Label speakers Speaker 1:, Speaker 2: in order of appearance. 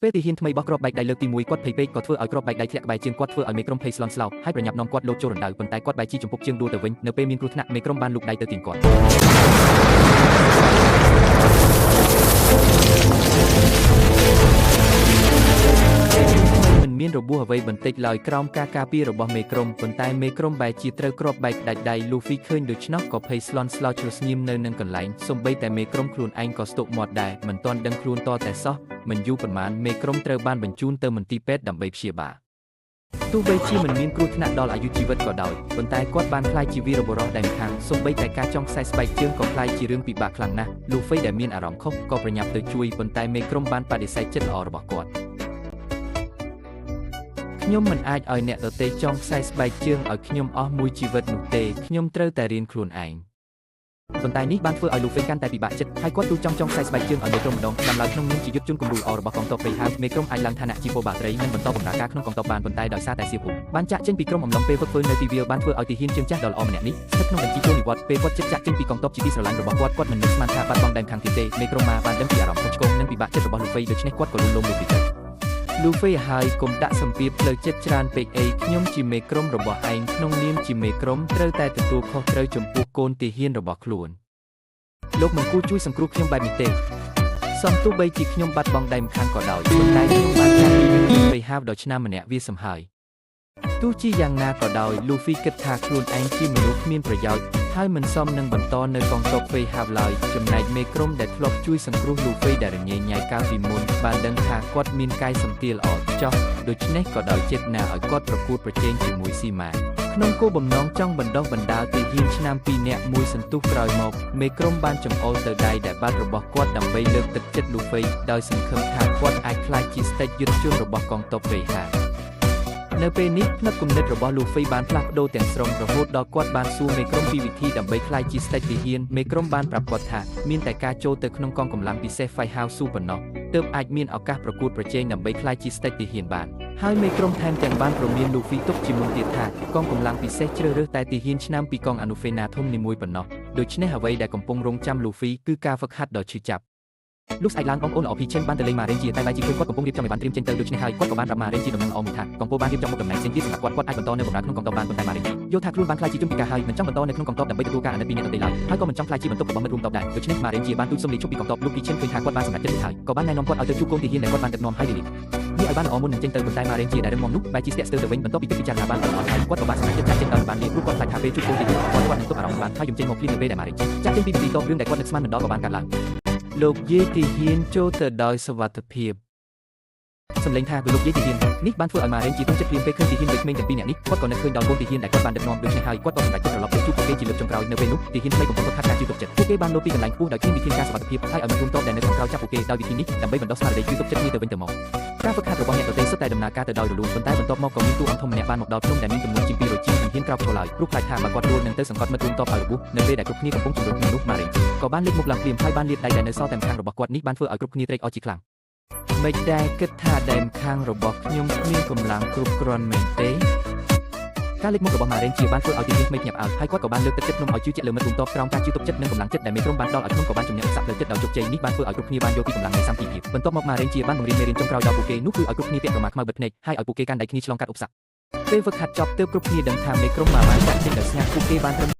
Speaker 1: ពេលទីហ៊ានថ្មីបោះគ្រាប់បែកដៃលើកទី1គាត់ភ័យពេកក៏ធ្វើឲ្យគ្រាប់បែកដៃធ្លាក់ក្បែរជើងគាត់ធ្វើឲ្យមេក្រុមភ័យស្លន់ស្លោហើយប្រញាប់នាំគាត់លោតចូលរណ្ដៅប៉ុន្តែគាត់បែរជាចំពុកជើងដួលទៅវិញនៅពេលមានគ្រោះថ្នាក់មេក្រុមបានលូកដៃទៅទាញគាត់មានរបួសអ្វីបន្តិចឡើយក្រោមការការពាររបស់មេក្រុមប៉ុន្តែមេក្រុមបែរជាត្រូវគ្រាប់បែកដាច់ដៃ Luffy ឃើញដូច្នោះក៏ភ័យស្លន់ស្លោជ្រុលស្ងៀមនៅនឹងកន្លែងសូម្បីតែមេក្រុមខ្លួនឯងក៏ស្ទប់មាត់ដែរមិនទាន់ដឹងខ្លួនតតែសោះមិនយូរប៉ុន្មានមេក្រុមត្រូវបានបញ្ជូនទៅមន្ទីរពេទ្យដើម្បីព្យាបាលទោះបីជាមិនមានគ្រោះថ្នាក់ដល់អាយុជីវិតក៏ដោយប៉ុន្តែគាត់បានខ្លាចជាវីរបុរសដែលខាងសូម្បីតែការចងខ្សែស្បែកជើងក៏ខ្លាចជារឿងពិបាកខ្លាំងណាស់ Luffy ដែលមានអារម្មណ៍ខុសក៏ប្រញាប់ទៅជួយប៉ុន្តែមេក្រុមបានបដិសេធចិត្តល្អរបស់គាត់ខ្ញុំមិនអាចឲ្យអ្នកដទៃចងខ្សែស្បែកជើងឲ្យខ្ញុំអស់មួយជីវិតនោះទេខ្ញុំត្រូវតែរៀនខ្លួនឯងប៉ុន្តែនេះបានធ្វើឲ្យ Luffy កាន់តែពិបាកចិត្តហើយគាត់ទូចង់ចងខ្សែស្បែកជើងឲ្យមេក្រុមម្ដងតាមឡើងក្នុងនាមជាយុទ្ធជនគំរូល្អរបស់កងទ័ពព្រៃហើយមេក្រុមអាចឡើងឋានៈជាពលបាត្រីនិងបន្តបម្រើការក្នុងកងទ័ពបានប៉ុន្តែដោយសារតែសៀវភូមិបានចាក់ចេញពីក្រុមអំឡុងពេលហ្វឹកហ្វឺននៅទីវាលបានធ្វើឲ្យទីហ៊ានជើងចាស់ដ៏ល្អម្នាក់នេះស្ថិតក្នុងបញ្ជីចូលនិវត្តន៍ពេលគាត់ចិត្តចាក់ចេញពីកងទ័ពជាទីស្រឡាញ់របស់គាត់មិននឹកស្មានថាបាត់បង់ដែនខាងទៀតទេមេក្រុមបានដឹងពីអារម្មណ៍ខុសឆ្គងនិងពិបាកចិត្តរបស់ Luffy ដូច្នេះគាត់ក៏លួងលោម Luffy ទៅ Luffy ហើយកុំដាក់សម្ពាធផ្លូវចិត្តច្រើនពេកអីខ្ញុំជាមេក្រុមរបស់ឯងក្នុងនាមជាមេក្រុមត្រូវតែទទួលខុសត្រូវចំពោះកូនទាហានរបស់ខ្លួនលោកមិនគួរជួយសង្គ្រោះខ្ញុំបែបនេះទេសំទោះបីជាខ្ញុំបាត់បង់ដៃម្ខាងក៏ដោយប៉ុន្តែខ្ញុំបានចាត់ពីនឹងពេលហាវដល់ឆ្នាំម្នាក់វាសំហើយទោះជាយ៉ាងណាក៏ដោយ Luffy គិតថាខ្លួនឯងជាមនុស្សគ្មានប្រយោជន៍ហើយមិនសមនឹងបន្តនៅកងទ័ពពេលហាវឡើយចំណែកមេក្រុមដែលធ្លាប់ជួយសង្គ្រោះ Luffy ដែលរញ៉េញ៉ៃកាលពីមុនបានដឹងថាគាត់មានកាយសម្គាល់ល្អចោះដូច្នេះក៏ដោយចិត្តណាឲ្យគាត់ប្រកួតប្រជែងជាមួយស៊ីម៉ាក្នុងគោលបំណងចង់បណ្ដុះបណ្ដាលទាហានឆ្នាំ2នាក់មួយសន្ទុះក្រោយមកមេក្រុមបានចង្អុលទៅដៃដែលបាត់របស់គាត់ដើម្បីលើកទឹកចិត្ត Luffy ដោយសង្ឃឹមថាគាត់អាចក្លាយជាស្ដេចយុទ្ធជនរបស់កងទ័ពពេលហាវនៅពេលនេះផ្នែកគំនិតរបស់ Luffy បានផ្លាស់ប្ដូរទាំងស្រុងរហូតដល់គាត់បានសួរមេក្រុមពីវិធីដើម្បីក្លាយជាស្ដេចទាហានមេក្រុមបានប្រាប់គាត់ថាមានតែការចូលទៅក្នុងកងកម្លាំងពិសេស Fight House ប៉ុណ្ណោះទើបអាចមានឱកាសប្រកួតប្រជែងដើម្បីក្លាយជាស្ដេចទាហានបានហើយមេក្រុមថែមទាំងបានព្រមាន Luffy ទុកជាមុនទៀតថាកងកម្លាំងពិសេសជ្រើសរើសតែទាហានឆ្នាំពីកងអនុហ្វេណាធំនីមួយប៉ុណ្ណោះដូច្នេះអ្វីដែលកំពុងរងចាំ Luffy គឺការហ្វឹកហាត់ដ៏ឈឺចាប់លុះស្អែកឡើងបងប្អូនល្អភីឈិនបានទៅលេងម៉ារ៉េនជាតែបែរជាឃើញគាត់កំពុងរៀបចំឲ្យបានត្រៀមចេញទៅដូច្នេះហើយគាត់ក៏បានប្រាប់ម៉ារ៉េនជាដំណឹងល្អមួយថាកំពុងបានរៀបចំមុខតំណែងផ្សេងទៀតសម្រាប់គាត់អាចបន្តនៅបម្រើក្នុងកងទ័ពបានប៉ុន្តែម៉ារ៉េនយល់ថាខ្លួនបានខ្លាចជាជនពិការហើយមិនចង់បន្តនៅក្នុងកងទ័ពដើម្បីទទួលការអាណិតពីអ្នកដទៃឡើយហើយក៏មិនចង់ខ្លាចជាបន្ទុករបស់មិត្តរួមទ័ពដែរដូច្នេះម៉ារ៉េនជាបានទូចសុំលាឈប់ពីកងទ័ពលោកភីឈិនឃើញថាគាត់បានសម្រេចចិត្តរួចហើយក៏បានណែនាំគាត់ឲ្យទៅជួបកូនទាហានដែលគាត់បានដឹកនាំហើយនេះឲ្យបានល្អមុននឹងចេញទៅប៉ុន្តែម៉ារ៉េនជាដែលរឹងមាំនោះបែរជាស្ទាក់ស្ទើរទៅវិញបន្ទាប់ពីពិចារណាបានល្អហើយគាត់ក៏បានសម្រេចចិត្តចាក់ចេញដល់បាននេះព្រោះគាត់ខ្លាចថាពេលជួបកូនទាហានគាត់នឹងទុកអារម្មណ៍បានហើយយំចេញមកភ្លាមនៅពេលដែលម៉ារ៉េនចាក់ចេញពីពិធីតបរឿងដែលគាត់នឹកស្មានមិនដល់ក៏បានកើតឡើងលោកយាយទាហានចូលទៅដោយសុវត្ថិភាពសម្លេងថាលោកយាយទាហាននេះបានធ្វើឲ្យម៉ារ៉េនជាទុកចិត្តភ្លាមពេលឃើញទាហានវ័យក្មេងទាំងពីរនាក់នេះគាត់ក៏នឹកឃើញដល់កូនទាហានដែលគាត់បានដឹកនាំដូច្នេះហើយគាត់ក៏សម្រេចចិត្តត្រឡប់ទៅជួបពួកគេជាលើកចុងក្រោយនៅពេលនោះទាហានថ្មីកំពុងខកខានការជឿទុកចិត្តពួកគេបានលោតពីកន្លែងខ្ពស់ដោយគ្មានវិធានការសុវត្ថិភាពហើយឲ្យមករួមតបដែលនៅខាងក្រៅចាប់ពួកគេដោយវិធីនេះដើម្បីបណ្ដុះស្មារតីជឿទុកចិត្តគ្នាទៅវិញទៅមកការហ្វឹកហាត់របស់អ្នកដទៃសុទ្ធតែដំណើរការទៅដោយរលូនប៉ុន្តែបន្ទាប់មកក៏មានតួអង្គធំម្នាក់បានមកដល់ភ្នំដែលមានចំនួនជាង200ជាងមិនហ៊ានក្រោកឈរឡើយព្រោះខ្លាចថាបើគាត់រួចនឹងទៅសង្កត់មិត្តរួមតបឲ្យរបួសនៅពេលដែលគ្រប់គ្នាកំពុងជំរុញក្នុងនោះម៉ារ៉េនក៏បានលេចមុខឡើងភ្លាមហើយបានលាតដៃដែលនៅសល់តែម្ខាងរបស់គាត់នេះបានធ្វើឲ្យគ្រប់គ្នាត្រេកអរជាខ្លាំងមិនដែលគិតថាដែនខាងរបស់ខ្ញុំគ្មានកម្លាំងគ្រប់គ្រាន់មែនទេការលេចមុខរបស់ម៉ារ៉េនជាបានធ្វើឲ្យទីនេះមិនញាប់អើហើយគាត់ក៏បានលើកទឹកចិត្តខ្ញុំឲ្យជឿជាក់លើមិត្តរួមតបក្រោមការជឿទុកចិត្តនិងកម្លាំងចិត្តដែលមេក្រុមបានដល់ឲ្យខ្ញុំក៏បានជំនះឧបសគ្គលើចិត្តដោយជោគជ័យនេះបានធ្វើឲ្យគ្រប់គ្នាបានយកពីកម្លាំងនៃសាមគ្គីភាពបន្ទាប់មកម៉ារ៉េនជាបានបង្រៀនមេរៀនចុងក្រោយដល់ពួកគេនោះគឺឲ្យគ្រប់គ្នាពាក់ក្រមាខ្មៅបិទភ្នែកហើយឲ្យពួកគេកាន់ដៃគ្នាឆ្លងកាត់ឧបសគ្គពេលហ្វឹកហាត់ចប់ទើបគ្រប់គ្នាដឹងថាមេក្រុមបានចាក់ចេញដោយស្ងាត់ពួកគេបានត្រឹម